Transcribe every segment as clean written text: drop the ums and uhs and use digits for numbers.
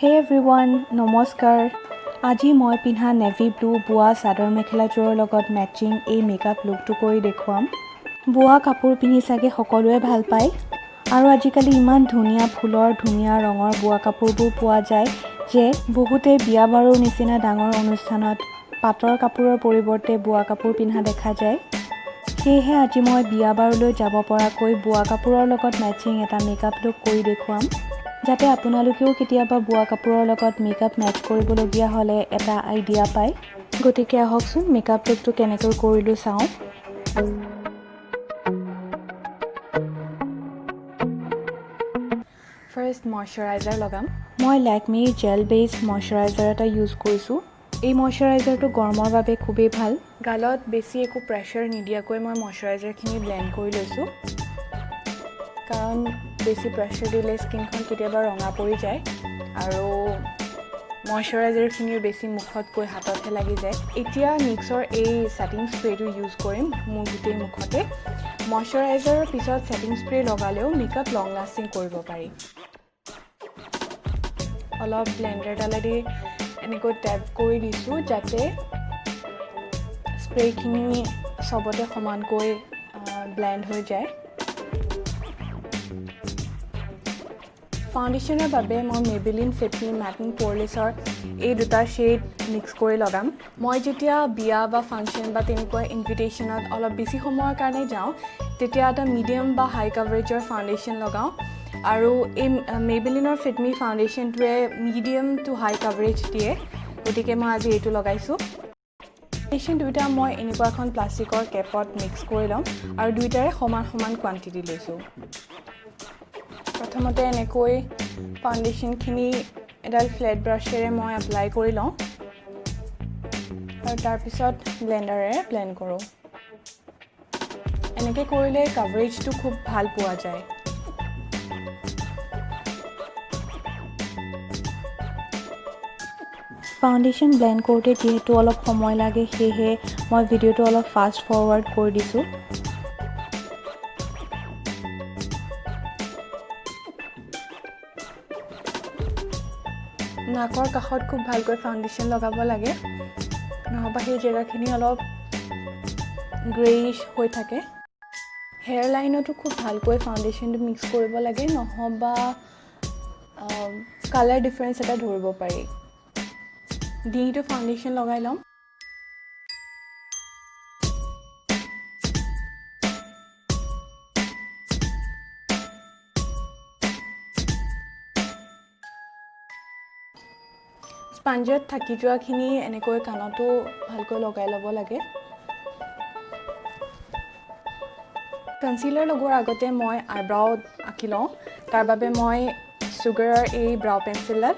Hey everyone, নমস্কাৰ। আজি মই পিন্ধা নেভি ব্লু বুৱা চাদৰ মেখেলাযোৰৰ লগত মেচিং এই মেকআপ লুকটো কৰি দেখুৱাম। বুৱা কাপোৰ পিন্ধি চাগে সকলোৱে ভাল পায় আৰু আজিকালি ইমান ধুনীয়া ফুলৰ ধুনীয়া ৰঙৰ বুৱা কাপোৰবোৰ পোৱা যায় যে বহুতে বিয়া বাৰুৰ নিচিনা ডাঙৰ অনুষ্ঠানত পাটৰ কাপোৰৰ পৰিৱৰ্তে বুৱা কাপোৰ পিন্ধা দেখা যায়। সেয়েহে আজি মই বিয়া বাৰুলৈ যাব পৰাকৈ বুৱা কাপোৰৰ লগত মেচিং এটা মেকআপ লুক কৰি দেখুৱাম। যাতে আপোনালোকেও কেতিয়াবা বুৱা কাপোৰৰ লগত মেকআপ মেচ কৰিবলগীয়া হ'লে এটা আইডিয়া পায়। গতিকে আহকচোন মেকআপ লুকটো কেনেকৈ কৰিলোঁ চাওঁ। ফাৰ্ষ্ট মইশ্চাৰাইজাৰ লগাম। মই Lakme জেল বেছ মইশ্চাৰাইজাৰ এটা ইউজ কৰিছোঁ। এই মইশ্চাৰাইজাৰটো গৰমৰ বাবে খুবেই ভাল। গালত বেছি একো প্ৰেছাৰ নিদিয়াকৈ মই মইশ্চাৰাইজাৰখিনি ব্লেণ্ড কৰি লৈছোঁ। কাৰণ বেছি প্ৰেছাৰ দিলে স্কিনখন কেতিয়াবা ৰঙা পৰি যায় আৰু মইশ্চাৰাইজাৰখিনিও বেছি মুখত গৈ হাততহে লাগি যায়। এতিয়া নিক্সৰ এই ছেটিং স্প্ৰেটো ইউজ কৰিম মোৰ গোটেই মুখতে। মইশ্চাৰাইজাৰৰ পিছত ছেটিং স্প্ৰে লগালেও মেকআপ লং লাষ্টিং কৰিব পাৰি। অলপ ব্লেণ্ডাৰডালেদি এনেকৈ টেপ কৰি দিছোঁ যাতে স্প্ৰেখিনি চবতে সমানকৈ ব্লেণ্ড হৈ যায়। ফাউণ্ডেশ্যনৰ বাবে মই Maybelline Matte+Porelessৰ এই দুটা শ্বেড মিক্স কৰি লগাম। মই যেতিয়া বিয়া বা ফাংচন বা তেনেকুৱা ইনভিটেশ্যনত অলপ বেছি সময়ৰ কাৰণে যাওঁ তেতিয়া এটা মিডিয়াম বা হাই কাভাৰেজৰ ফাউণ্ডেশ্যন লগাওঁ আৰু এই Maybellineৰ ফাউণ্ডেশ্যনটোৱে মিডিয়াম টু হাই কাভাৰেজ দিয়ে। গতিকে মই আজি এইটো লগাইছোঁ। ফাউণ্ডেশ্যন দুটা মই এনেকুৱা এখন প্লাষ্টিকৰ কেপত মিক্স কৰি ল'ম আৰু দুইটাৰে সমান সমান কোৱান্টিটি লৈছোঁ। প্ৰথমতে এনেকৈ ফাউণ্ডেশ্যনখিনি এডাল ফ্লেট ব্ৰাছেৰে মই এপ্লাই কৰি লওঁ আৰু তাৰপিছত ব্লেণ্ডাৰেৰে ব্লেণ্ড কৰোঁ। এনেকৈ কৰিলে কাভাৰেজটো খুব ভাল পোৱা যায়। ফাউণ্ডেশ্যন ব্লেণ্ড কৰোঁতে যিহেতু অলপ সময় লাগে সেয়েহে মই ভিডিঅ'টো অলপ ফাষ্ট ফৰৱাৰ্ড কৰি দিছোঁ। নাকৰ কাষত খুব ভালকৈ ফাউণ্ডেশ্যন লগাব লাগে, নহ'বা সেই জেগাখিনি অলপ গ্ৰেইছ হৈ থাকে। হেয়াৰ লাইনতো খুব ভালকৈ ফাউণ্ডেশ্যনটো মিক্স কৰিব লাগে, নহ'বা কালাৰ ডিফাৰেঞ্চ এটা ধৰিব পাৰি। ডিঙিটো ফাউণ্ডেশ্যন লগাই ল'ম। স্পঞ্জত থাকি যোৱাখিনি এনেকৈ কাণতো ভালকৈ লগাই ল'ব লাগে। কনচিলাৰ লগোৱাৰ আগতে মই আইব্ৰাউ আঁকি লওঁ। তাৰ বাবে মই চুগাৰৰ এই ব্ৰাউ পেঞ্চিলডাল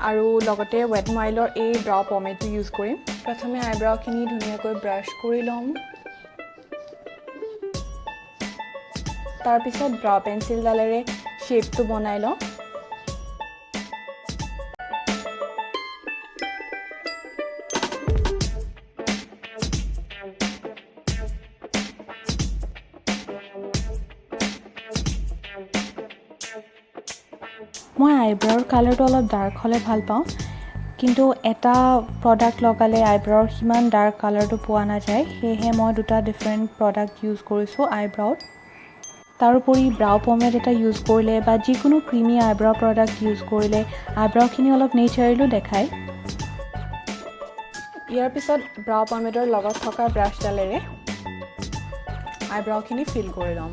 আৰু লগতে ৱেট ন ৱাইল্ডৰ এই ব্ৰাউ পমেডটো ইউজ কৰিম। প্ৰথমে আইব্ৰাউখিনি ধুনীয়াকৈ ব্ৰাছ কৰি ল'ম। তাৰপিছত ব্ৰাউ পেঞ্চিলডালেৰে শ্বেপটো বনাই লওঁ। মই আইব্ৰাউৰ কালাৰটো অলপ ডাৰ্ক হ'লে ভাল পাওঁ, কিন্তু এটা প্ৰডাক্ট লগালে আইব্ৰাউৰ সিমান ডাৰ্ক কালাৰটো পোৱা নাযায়। সেয়েহে মই দুটা ডিফাৰেণ্ট প্ৰডাক্ট ইউজ কৰিছোঁ আইব্ৰাউত। তাৰোপৰি ব্ৰাউ পমেড এটা ইউজ কৰিলে বা যিকোনো ক্ৰিমি আইব্ৰাউ প্ৰডাক্ট ইউজ কৰিলে আইব্ৰাউখিনি অলপ নেচাৰেলো দেখায়। ইয়াৰ পিছত ব্ৰাউ পমেডৰ লগত থকা ব্ৰাছডালেৰে আইব্ৰাউখিনি ফিল কৰি ল'ম।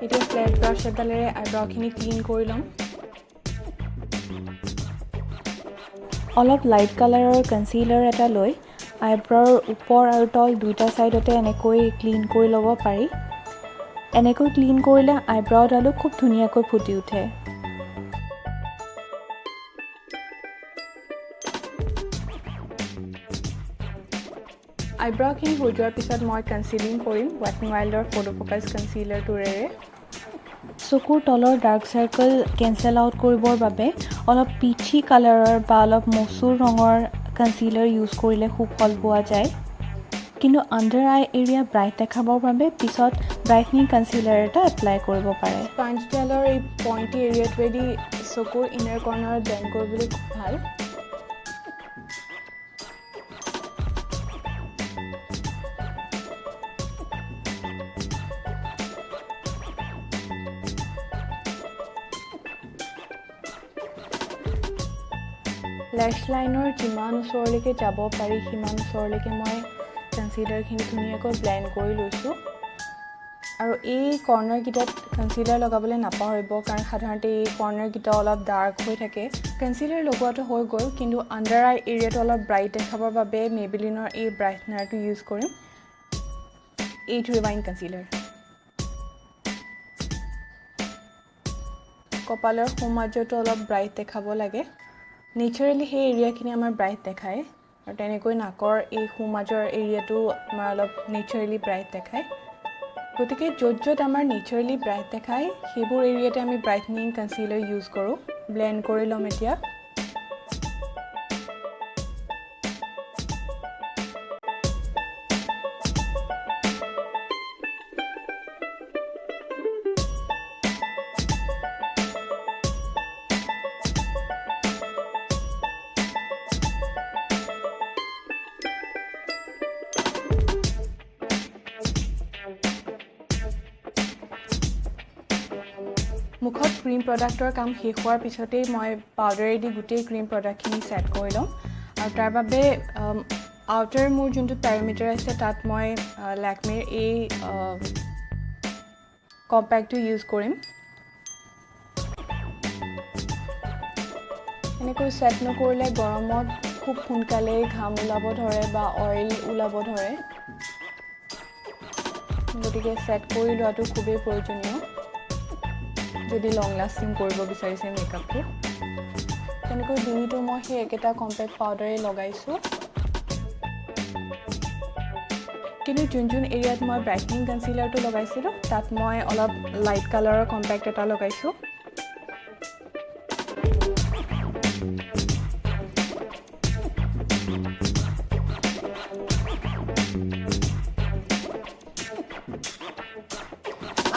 এতিয়া ফ্লেট ব্ৰাছ এডালেৰে আইব্ৰাউখিনি ক্লিন কৰি ল'ম। অলপ লাইট কালাৰৰ কনচিলাৰ এটা লৈ আইব্ৰাউৰ ওপৰ আৰু তল দুইটা ছাইডতে এনেকৈ ক্লিন কৰি ল'ব পাৰি। এনেকৈ ক্লিন কৰিলে আইব্ৰাউডালো খুব ধুনীয়াকৈ ফুটি উঠে। আইব্ৰাউখিনি হৈ যোৱাৰ পিছত মই কনচিলিং কৰিম ৱেট ন ৱাইল্ডৰ ফটো ফ'কাছ কনচিলাৰটোৰে। চকুৰ তলৰ ডাৰ্ক চাৰ্কেল কেঞ্চেল আউট কৰিবৰ বাবে অলপ পিচি কালাৰৰ বা অলপ মচুৰ ৰঙৰ কনচিলাৰ ইউজ কৰিলে খুব ফল পোৱা যায়। কিন্তু আণ্ডাৰ আই এৰিয়া ব্ৰাইট দেখাবৰ বাবে পিছত ব্ৰাইটনিং কনচিলাৰ এটা এপ্লাই কৰিব পাৰে। স্পঞ্জডালৰ এই পইণ্টি এৰিয়াটোৱেদি চকুৰ ইনাৰ কৰ্নাৰত ব্লেণ্ড কৰিবলৈ খুব ভাল। লেছ লাইনৰ যিমান ওচৰলৈকে যাব পাৰি সিমান ওচৰলৈকে মই কনচিলাৰখিনি ধুনীয়াকৈ ব্লেণ্ড কৰি লৈছোঁ। আৰু এই কৰ্নাৰকেইটাত কনচিলাৰ লগাবলৈ নাপাহৰিব, কাৰণ সাধাৰণতে এই কৰ্নাৰকেইটা অলপ ডাৰ্ক হৈ থাকে। কনচিলাৰ লগোৱাটো হৈ গ'ল, কিন্তু আণ্ডাৰ আই এৰিয়াটো অলপ ব্ৰাইট দেখাবৰ বাবে মেবেলিনৰ এই ব্ৰাইটনাৰটো ইউজ কৰিম, এইট ৰিভাইন কনচিলাৰ। কপালৰ সোঁমাজতো অলপ ব্ৰাইট দেখাব লাগে। নেচাৰেলি সেই এৰিয়াখিনি আমাৰ ব্ৰাইট দেখায়, আৰু তেনেকৈ নাকৰ এই সোঁমাজৰ এৰিয়াটো আমাৰ অলপ নেচাৰেলি ব্ৰাইট দেখায়। গতিকে য'ত য'ত আমাৰ নেচাৰেলি ব্ৰাইট দেখায় সেইবোৰ এৰিয়াতে আমি ব্ৰাইটনিং কনচিলাৰ ইউজ কৰোঁ। ব্লেণ্ড কৰি ল'ম এতিয়া। মুখত ক্ৰীম প্ৰডাক্টৰ কাম শেষ হোৱাৰ পিছতেই মই পাউডাৰেদি গোটেই ক্ৰীম প্ৰডাক্টখিনি ছেট কৰি ল'ম। আৰু তাৰ বাবে আউটাৰ মোৰ যোনটো পেৰিমিটাৰ আছে তাত মই লেকমিৰ এই কম্পেক্টটো ইউজ কৰিম। এনেকৈ ছেট নকৰিলে গৰমত খুব সোনকালেই ঘাম ওলাব ধৰে বা অইল ওলাব ধৰে, গতিকে ছেট কৰি লোৱাটো খুবেই প্ৰয়োজনীয় যদি লং লাষ্টিং কৰিব বিচাৰিছে মেকআপটো। তেনেকৈ ডিঙিটো মই সেই একেটা কম্পেক্ট পাউডাৰেই লগাইছোঁ, কিন্তু যোন এৰিয়াত মই ব্ৰাইটনিং কনচিলাৰটো লগাইছিলোঁ তাত মই অলপ লাইট কালাৰৰ কম্পেক্ট এটা লগাইছোঁ।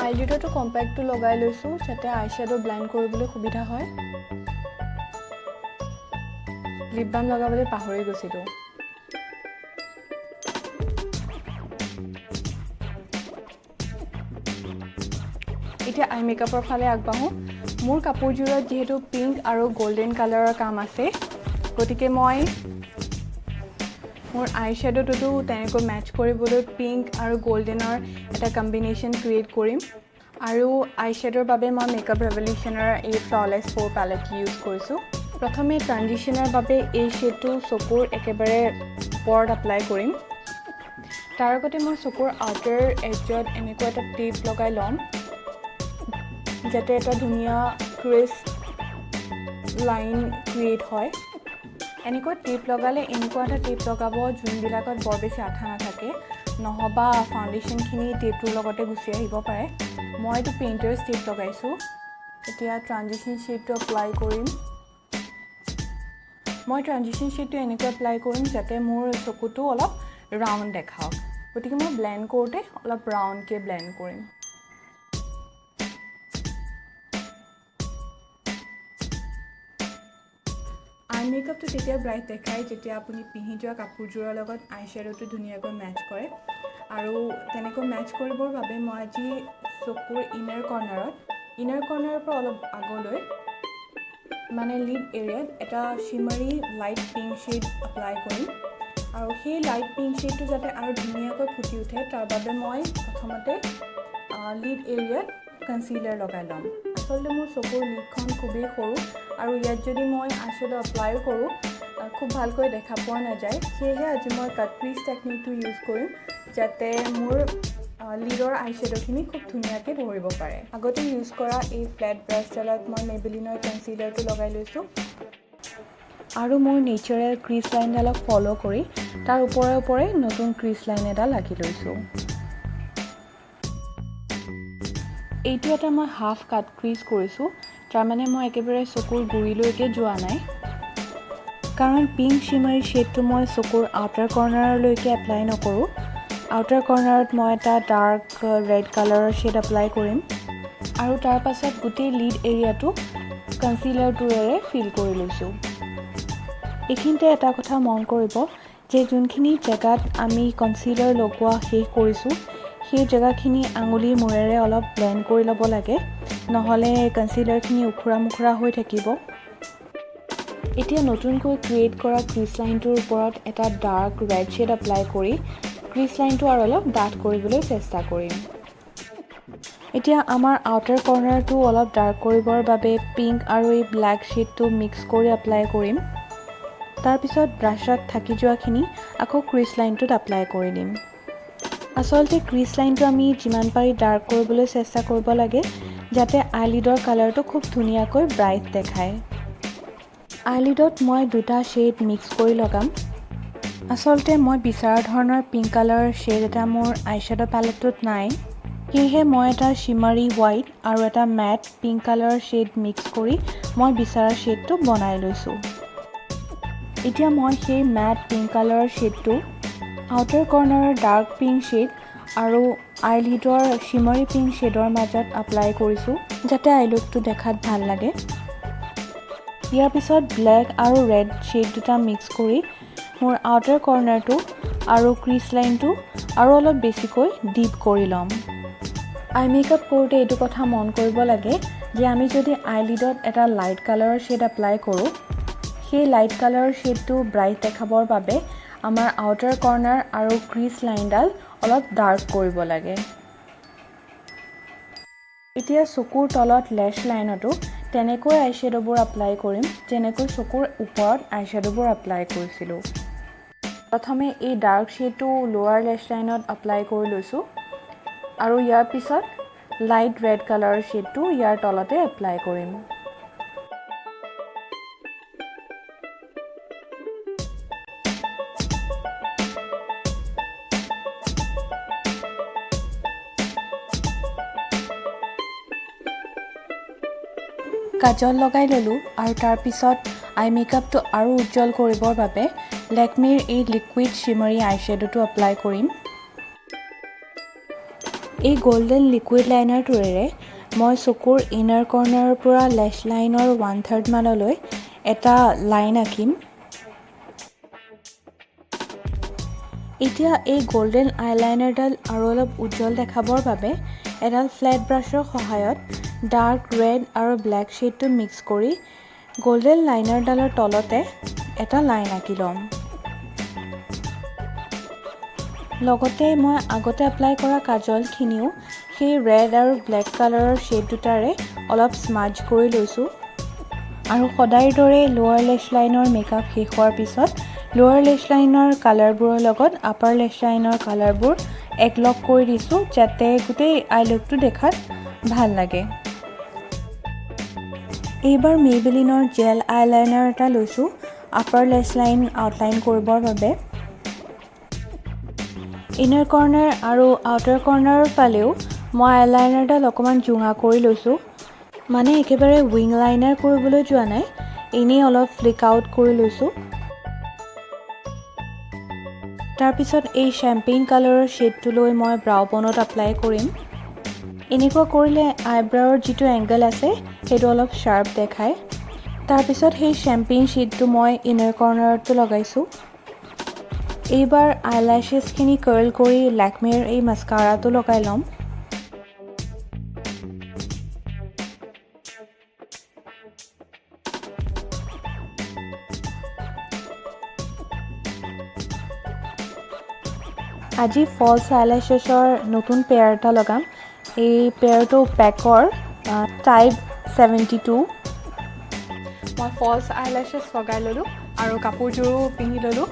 আইলিডতো কম্পেক্টটো লগাই লৈছোঁ যাতে আইশ্বেডো ব্লেণ্ড কৰিবলৈ সুবিধা হয়। লিপ বাম লগাবলৈ পাহৰি গৈছিলোঁ। এতিয়া আই মেকআপৰ ফালে আগবাঢ়োঁ। মোৰ কাপোৰযোৰত যিহেতু পিংক আৰু গল্ডেন কালাৰৰ কাম আছে, গতিকে মই মোৰ আইশ্বেডোটোতো তেনেকৈ মেটচ কৰিবলৈ পিংক আৰু গল্ডেনৰ এটা কম্বিনেশ্যন ক্ৰিয়েট কৰিম। আৰু আইশ্বেডোৰ বাবে মই মেকআপ ৰেভলিউশ্যনৰ এই ফ্ললেছ 4 পেলেট ইউজ কৰিছোঁ। প্ৰথমে ট্ৰানজিশ্যনৰ বাবে এই শ্বেডটো চকুৰ একেবাৰে ওপৰত এপ্লাই কৰিম। তাৰ আগতে মই চকুৰ আউটাৰ এজত এনেকুৱা এটা টেপ লগাই ল'ম যাতে এটা ধুনীয়া ক্ৰিস্প লাইন ক্ৰিয়েট হয়। এনেকুৱা টেপ লগালে এনেকুৱা এটা টেপ লগাব যোনবিলাকত বৰ বেছি আঠা নাথাকে, নহবা ফাউণ্ডেশ্যনখিনি টেপটোৰ লগতে গুচি আহিব পাৰে। মই এইটো পেইণ্টাৰ্ছ টেপ লগাইছোঁ। এতিয়া ট্ৰানজিশ্যন শ্বেডটো এপ্লাই কৰিম। মই ট্ৰানজিশ্যন শ্বেডটো এনেকৈ এপ্লাই কৰিম যাতে মোৰ চকুটো অলপ ৰাউণ্ড দেখাওক, গতিকে মই ব্লেণ্ড কৰোঁতে অলপ ৰাউণ্ডকৈ ব্লেণ্ড কৰিম। আই মেকআপটো তেতিয়া ব্ৰাইট দেখায় যেতিয়া আপুনি পিন্ধি যোৱা কাপোৰযোৰৰ লগত আইশ্বেডোটো ধুনীয়াকৈ মেটচ কৰে। আৰু তেনেকৈ মেটচ কৰিবৰ বাবে মই আজি চকুৰ ইনাৰ কৰ্নাৰৰ পৰা অলপ আগলৈ মানে লিড এৰিয়াত এটা শিমাৰী লাইট পিংক শ্বেড এপ্লাই কৰিম। আৰু সেই লাইট পিংক শ্বেডটো যাতে আৰু ধুনীয়াকৈ ফুটি উঠে তাৰ বাবে মই প্ৰথমতে লিড এৰিয়াত কনচিলাৰ লগাই ল'ম। আচলতে মোৰ চকুৰ লিডখন খুবেই সৰু আৰু ইয়াত যদি মই আইশ্বেডো এপ্লাইও কৰোঁ খুব ভালকৈ দেখা পোৱা নাযায়, সেয়েহে আজি মই কাট ক্ৰিজ টেকনিকটো ইউজ কৰিম যাতে মোৰ লিডৰ আইশ্বেডোখিনি খুব ধুনীয়াকৈ ধৰিব পাৰে। আগতে ইউজ কৰা এই ফ্লেট ব্ৰাছডালত মই মেবেলিনৰ কনচিলাৰটো লগাই লৈছোঁ আৰু মোৰ নেচাৰেল ক্ৰিজ লাইনডালক ফ'ল' কৰি তাৰ ওপৰে ওপৰে নতুন ক্ৰিজ লাইন এডাল আঁকি লৈছোঁ। এইটো এটা মই হাফ কাট ক্ৰিজ কৰিছোঁ, তাৰমানে মই একেবাৰে চকুৰ গুৰিলৈকে যোৱা নাই, কাৰণ পিংক শিমাৰী শ্বেডটো মই চকুৰ আউটাৰ কৰ্নাৰলৈকে এপ্লাই নকৰোঁ। আউটাৰ কৰ্নাৰত মই এটা ডাৰ্ক ৰেড কালাৰৰ শ্বেড এপ্লাই কৰিম আৰু তাৰ পাছত গোটেই লিড এৰিয়াটো কনচিলাৰটোৰে ফিল কৰি লৈছোঁ। এইখিনিতে এটা কথা মন কৰিব যে যোনখিনি জেগাত আমি কনচিলাৰ লগোৱা শেষ কৰিছোঁ সেই জেগাখিনি আঙুলিৰ মূৰেৰে অলপ ব্লেণ্ড কৰি ল'ব লাগে, নহ'লে কনচিলাৰখিনি উখুৰা মুখুৰা হৈ থাকিব। এতিয়া নতুনকৈ ক্ৰিয়েট কৰা ক্ৰিজ লাইনটোৰ ওপৰত এটা ডাৰ্ক ৰেড শ্বেড এপ্লাই কৰি ক্ৰিজ লাইনটো আৰু অলপ ডাঠ কৰিবলৈ চেষ্টা কৰিম। এতিয়া আমাৰ আউটাৰ কৰ্নাৰটো অলপ ডাৰ্ক কৰিবৰ বাবে পিংক আৰু এই ব্লেক শ্বেডটো মিক্স কৰি এপ্লাই কৰিম। তাৰপিছত ব্ৰাছত থাকি যোৱাখিনি আকৌ ক্ৰিজ লাইনটোত এপ্লাই কৰি দিম। আচলতে ক্ৰিজ লাইনটো আমি যিমান পাৰি ডাৰ্ক কৰিবলৈ চেষ্টা কৰিব লাগে, যাতে আইলিডৰ কালাৰটো খুব ধুনীয়াকৈ ব্ৰাইট দেখায়। আইলিডত মই দুটা শ্বেড মিক্স কৰি লগাম। আচলতে মই বিচৰা ধৰণৰ পিংক কালাৰৰ শ্বেড এটা মোৰ আইশ্বেডো পেলেটটোত নাই, সেয়েহে মই এটা শিমাৰী হোৱাইট আৰু এটা মেট পিংক কালাৰৰ শ্বেড মিক্স কৰি মই বিচৰা শ্বেডটো বনাই লৈছোঁ। এতিয়া মই সেই মেট পিংক কালাৰৰ শ্বেডটো আউটাৰ কৰ্নাৰৰ ডাৰ্ক পিংক শ্বেড আৰু আইলিডৰ শিমাৰী পিংক শ্বেডৰ মাজত এপ্লাই কৰিছোঁ, যাতে আইলুকটো দেখাত ভাল লাগে। ইয়াৰ পিছত ব্লেক আৰু ৰেড শ্বেড দুটা মিক্স কৰি মোৰ আউটাৰ কৰ্নাৰটো আৰু ক্ৰিজ লাইনটো আৰু অলপ বেছিকৈ ডিপ কৰি ল'ম। আই মেকআপ কৰোঁতে এইটো কথা মন কৰিব লাগে যে আমি যদি আইলিডত এটা লাইট কালাৰৰ শ্বেড এপ্লাই কৰোঁ, সেই লাইট কালাৰৰ শ্বেডটো ব্ৰাইট দেখাবৰ বাবে আমাৰ আউটাৰ কৰ্নাৰ আৰু ক্ৰিজ লাইনডাল অলপ ডাৰ্ক কৰিব লাগে। এতিয়া চকুৰ তলত লেছ লাইনতো তেনেকৈ আইশ্বেডোবোৰ এপ্লাই কৰিম, যেনেকৈ চকুৰ ওপৰত আইশ্বেডোবোৰ এপ্লাই কৰিছিলোঁ। প্ৰথমে এই ডাৰ্ক শ্বেডটো লোৱাৰ লেছ লাইনত এপ্লাই কৰি লৈছোঁ আৰু ইয়াৰ পিছত লাইট ৰেড কালাৰৰ শ্বেডটো ইয়াৰ তলতে এপ্লাই কৰিম। কাজল লগাই ল'লোঁ আৰু তাৰপিছত আই মেকআপটো আৰু উজ্জ্বল কৰিবৰ বাবে লেকমিৰ এই লিকুইড শিমাৰী আইশ্বেডোটো এপ্লাই কৰিম। এই গল্ডেন লিকুইড লাইনাৰটোৰে মই চকুৰ ইনাৰ কৰ্নাৰৰ পৰা লেছ লাইনৰ 1/3 মানলৈ এটা লাইন আঁকিম। এতিয়া এই গল্ডেন আইলাইনাৰডাল আৰু অলপ উজ্জ্বল দেখাবৰ বাবে এডাল ফ্লেট ব্ৰাছৰ সহায়ত ডাৰ্ক ৰেড আৰু ব্লেক শ্বেডটো মিক্স কৰি গল্ডেন লাইনাৰডালৰ তলতে এটা লাইন আঁকি ল'ম। লগতে মই আগতে এপ্লাই কৰা কাজলখিনিও সেই ৰেড আৰু ব্লেক কালাৰৰ শ্বেড দুটাৰে অলপ স্মাজ কৰি লৈছোঁ আৰু সদায়ৰ দৰে লোৱাৰ লেছ লাইনৰ মেকআপ শেষ হোৱাৰ পিছত লোৱাৰ লেছ লাইনৰ কালাৰবোৰৰ লগত আপাৰ লেছ লাইনৰ কালাৰবোৰ একলগ কৰি দিছোঁ, যাতে গোটেই আইলুকটো দেখাত ভাল লাগে। এইবাৰ মেইবেলিনৰ জেল আইলাইনাৰ এটা লৈছোঁ আপাৰ লেছ লাইন আউটলাইন কৰিবৰ বাবে। ইনাৰ কৰ্নাৰ আৰু আউটাৰ কৰ্নাৰৰ ফালেও মই আইলাইনাৰডাল অকণমান জোঙা কৰি লৈছোঁ, মানে একেবাৰে উইং লাইনাৰ কৰিবলৈ যোৱা নাই, এনেই অলপ ফ্লিক আউট কৰি লৈছোঁ। তাৰপিছত এই শ্বেম্পেইন কালাৰৰ শ্বেডটো লৈ মই ব্ৰাউ বনত এপ্লাই কৰিম। এনেকুৱা কৰিলে আইব্ৰাউৰ যিটো এংগল আছে সেইটো অলপ শ্বাৰ্প দেখায়। তাৰপিছত সেই শ্বেম্পেইন শ্বেডটো মই ইনাৰ কৰ্নাৰতো লগাইছোঁ। এইবাৰ আইলেছেছখিনি কাৰ্ল কৰি লেকমিৰ এই মাস্কাৰাটো লগাই ল'ম। আজি ফলছ আইলেছেছৰ নতুন পেয়াৰ এটা লগাম। এই পেয়াৰটো পেকৰ টাইপ 72। মই ফলছ আইলেছেছ লগাই ল'লোঁ আৰু কাপোৰযোৰো পিন্ধি ল'লোঁ।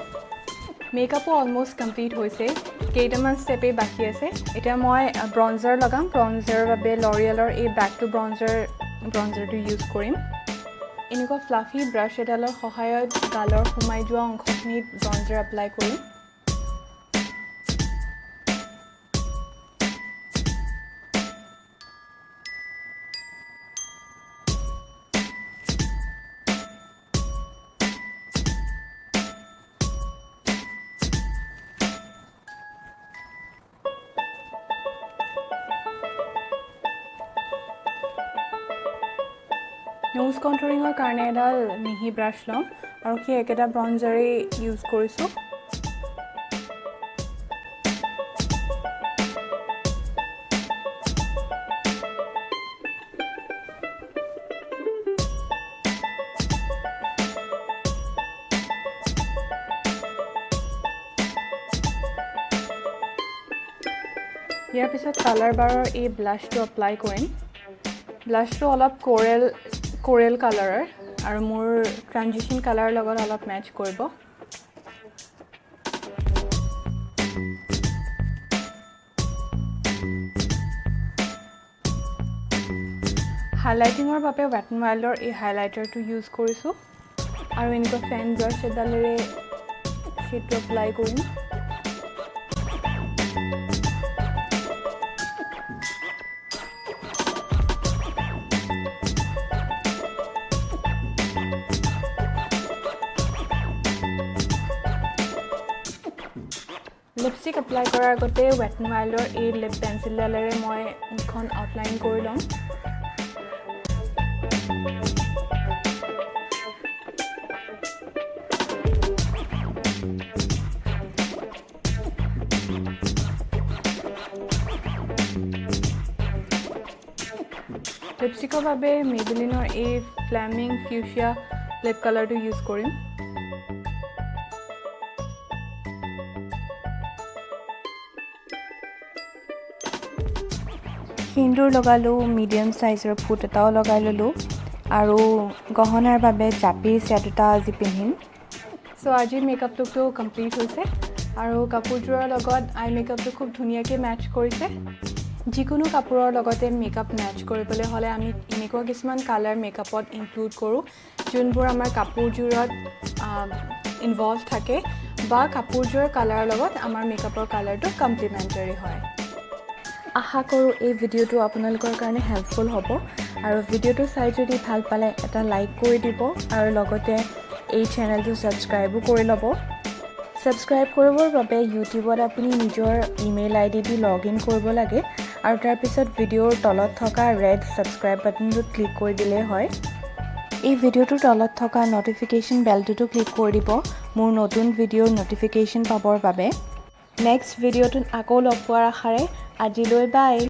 মেকআপো অলম'ষ্ট কমপ্লিট হৈছে, কেইটামান ষ্টেপেই বাকী আছে। এতিয়া মই ব্ৰঞ্জাৰ লগাম। ব্ৰঞ্জাৰৰ বাবে লৰিয়েলৰ এই বেক টু ব্ৰঞ্জাৰটো ইউজ কৰিম। এনেকুৱা ফ্লাফি ব্ৰাছ এডালৰ সহায়ত গালৰ সোমাই যোৱা অংশখিনিত ব্ৰঞ্জাৰ এপ্লাই কৰিম। নোজ কণ্টুৰিঙৰ কাৰণে এডাল মিহি ব্ৰাছ ল'ম আৰু সেই একেটা ব্ৰঞ্জাৰেই ইউজ কৰিছোঁ ইয়াৰ পিছত কালাৰ বাৰৰ এই ব্লাছটো এপ্লাই কৰিম ব্লাছটো অলপ কোৰেল কালাৰৰ আৰু মোৰ ট্ৰানজিশ্যন কালাৰৰ লগত অলপ মেচ কৰিব হাইলাইটিঙৰ বাবে ৱেট এণ্ড ৱাইল্ডৰ এই হাইলাইটাৰটো ইউজ কৰিছোঁ আৰু এনেকুৱা ফেন ব্ৰাছ এডালেৰে সেইটো এপ্লাই কৰিম লিপষ্টিক এপ্লাই কৰাৰ আগতে ৱেট এণ্ড ৱাইল্ডৰ এই লিপ পেঞ্চিলডালেৰে মই মুখখন আউটলাইন কৰি ল'ম লিপষ্টিকৰ বাবে মেবলিনৰ এই ফ্লেমিং ফিউচিয়া লিপ কালাৰটো ইউজ কৰিম সিন্দুৰ লগালোঁ মিডিয়াম চাইজৰ ফুট এটাও লগাই ল'লোঁ আৰু গহনাৰ বাবে জাপিৰ ছেট এটা আজি পিন্ধিম চ' আজিৰ মেকআপ লুকটো কমপ্লিট হৈছে আৰু কাপোৰযোৰৰ লগত আই মেকআপটো খুব ধুনীয়াকৈ মেচ কৰিছে যিকোনো কাপোৰৰ লগতে মেকআপ মেচ কৰিবলৈ হ'লে আমি এনেকুৱা কিছুমান কালাৰ মেকআপত ইনক্লুড কৰোঁ যোনবোৰ আমাৰ কাপোৰযোৰত ইনভলভ থাকে বা কাপোৰযোৰৰ কালাৰৰ লগত আমাৰ মেকআপৰ কালাৰটো কমপ্লিমেণ্টাৰী হয় আশা কৰোঁ এই ভিডিঅ'টো আপোনালোকৰ কাৰণে হেল্পফুল হ'ব আৰু ভিডিঅ'টো চাই যদি ভাল পালে এটা লাইক কৰি দিব আৰু লগতে এই চেনেলটো ছাবস্ক্ৰাইবো কৰি ল'ব ছাবস্ক্ৰাইব কৰিবৰ বাবে ইউটিউবত আপুনি নিজৰ email ID the log in কৰিব লাগে আৰু তাৰপিছত ভিডিঅ'ৰ তলত থকা ৰেড ছাবস্ক্ৰাইব বাটনটোত ক্লিক কৰি দিলেই হয় এই ভিডিঅ'টোৰ তলত থকা নটিফিকেশ্যন বেলটোতো ক্লিক কৰি দিব মোৰ নতুন ভিডিঅ'ৰ নটিফিকেশ্যন পাবৰ বাবে নেক্সট ভিডিঅ'টোত আকৌ লগ পোৱাৰ আশাৰে আজিলৈ বাই